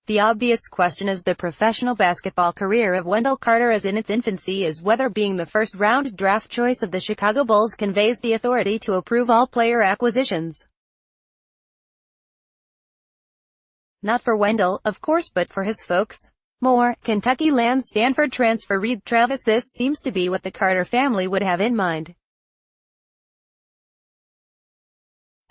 The obvious question as the professional basketball career of Wendell Carter is in its infancy is whether being the first-round draft choice of the Chicago Bulls conveys the authority to approve all player acquisitions. Not for Wendell, of course, but for his folks. More, Kentucky lands Stanford transfer Reed Travis. This seems to be what the Carter family would have in mind.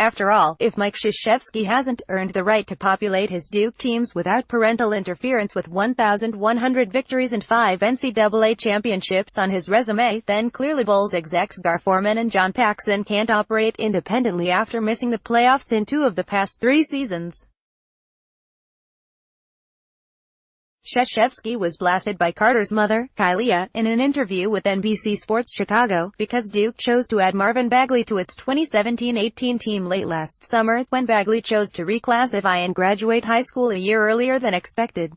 After all, if Mike Krzyzewski hasn't earned the right to populate his Duke teams without parental interference with 1,100 victories and 5 NCAA championships on his resume, then clearly Bulls execs Gar Forman and John Paxson can't operate independently after missing the playoffs in 2 of the past 3 seasons. Krzyzewski was blasted by Carter's mother, Kylia, in an interview with NBC Sports Chicago, because Duke chose to add Marvin Bagley to its 2017-18 team late last summer, when Bagley chose to reclassify and graduate high school a year earlier than expected.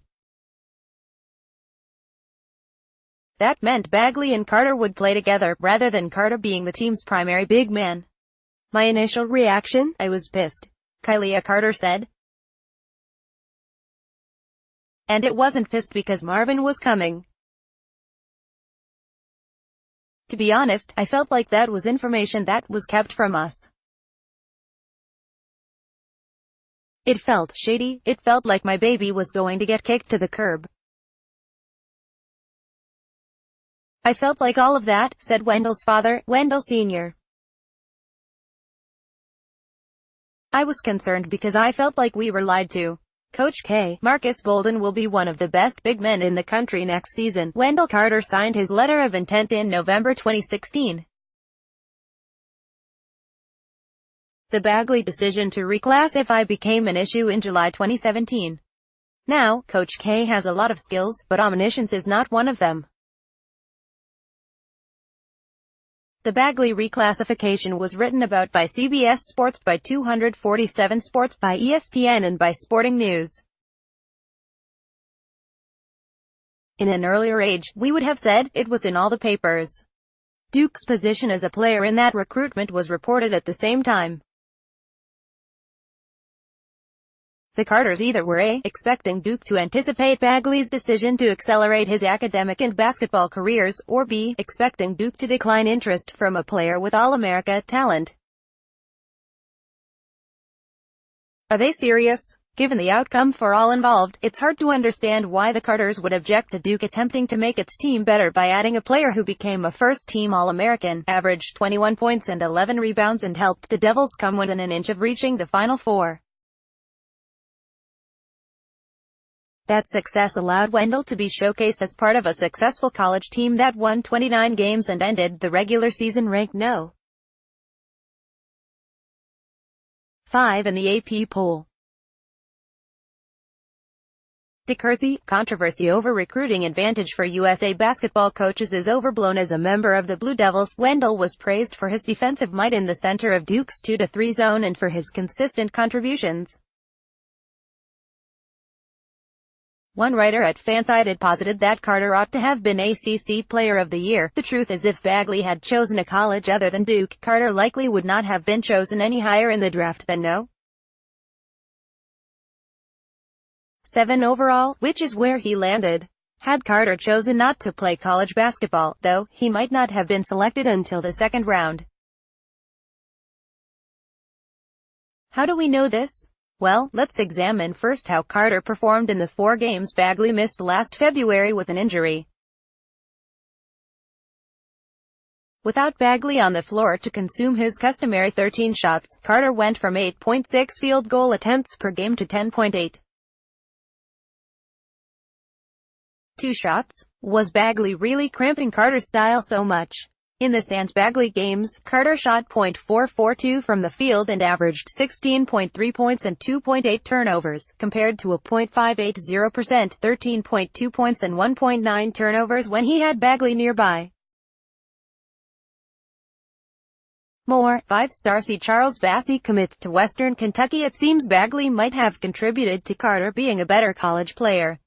That meant Bagley and Carter would play together, rather than Carter being the team's primary big man. "My initial reaction? I was pissed," Kylia Carter said. And it wasn't pissed because Marvin was coming. To be honest, I felt like that was information that was kept from us. It felt shady. It felt like my baby was going to get kicked to the curb. I felt like all of that," said Wendell's father, Wendell Sr. "I was concerned because I felt like we were lied to. Coach K. Marcus Bolden will be one of the best big men in the country next season." Wendell Carter signed his letter of intent in November 2016. The Bagley decision to reclassify became an issue in July 2017. Now, Coach K has a lot of skills, but omniscience is not one of them. The Bagley reclassification was written about by CBS Sports, by 247 Sports, by ESPN and by Sporting News. In an earlier age, we would have said, it was in all the papers. Duke's position as a player in that recruitment was reported at the same time. The Carters either were A, expecting Duke to anticipate Bagley's decision to accelerate his academic and basketball careers, or B, expecting Duke to decline interest from a player with All-America talent. Are they serious? Given the outcome for all involved, it's hard to understand why the Carters would object to Duke attempting to make its team better by adding a player who became a first-team All-American, averaged 21 points and 11 rebounds and helped the Devils come within an inch of reaching the Final Four. That success allowed Wendell to be showcased as part of a successful college team that won 29 games and ended the regular season ranked No. 5 in the AP poll. DeCourcy, controversy over recruiting advantage for USA basketball coaches is overblown. As a member of the Blue Devils, Wendell was praised for his defensive might in the center of Duke's 2-3 zone and for his consistent contributions. One writer at Fansided posited that Carter ought to have been ACC Player of the Year. The truth is, if Bagley had chosen a college other than Duke, Carter likely would not have been chosen any higher in the draft than No. 7 overall, which is where he landed. Had Carter chosen not to play college basketball, though, he might not have been selected until the second round. How do we know this? Well, let's examine first how Carter performed in the 4 games Bagley missed last February with an injury. Without Bagley on the floor to consume his customary 13 shots, Carter went from 8.6 field goal attempts per game to 10.8. 2 shots? Was Bagley really cramping Carter's style so much? In the Sans Bagley games, Carter shot .442 from the field and averaged 16.3 points and 2.8 turnovers, compared to a .580%, 13.2 points and 1.9 turnovers when he had Bagley nearby. More, 5-star C. Charles Bassey commits to Western Kentucky. It seems Bagley might have contributed to Carter being a better college player.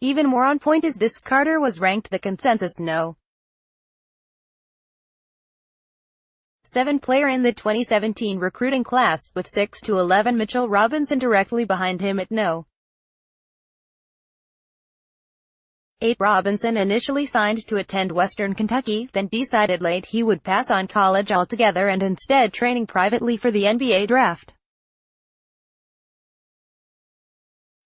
Even more on point is this: Carter was ranked the consensus No. 7th player in the 2017 recruiting class, with 6'11" Mitchell Robinson directly behind him at No. 8. Robinson initially signed to attend Western Kentucky, then decided late he would pass on college altogether and instead training privately for the NBA draft.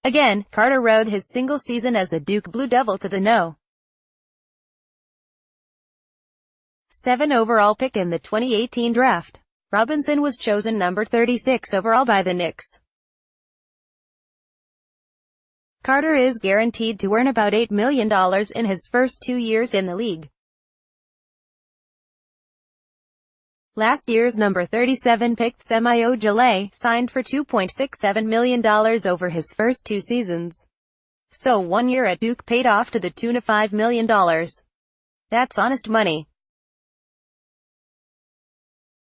Again, Carter rode his single season as a Duke Blue Devil to the No. 7 overall pick in the 2018 draft. Robinson was chosen number 36 overall by the Knicks. Carter is guaranteed to earn about $8 million in his first 2 years in the league. Last year's number 37 pick Semi Ojeleye signed for $2.67 million over his first 2 seasons. So 1 year at Duke paid off to the tune of $5 million. That's honest money.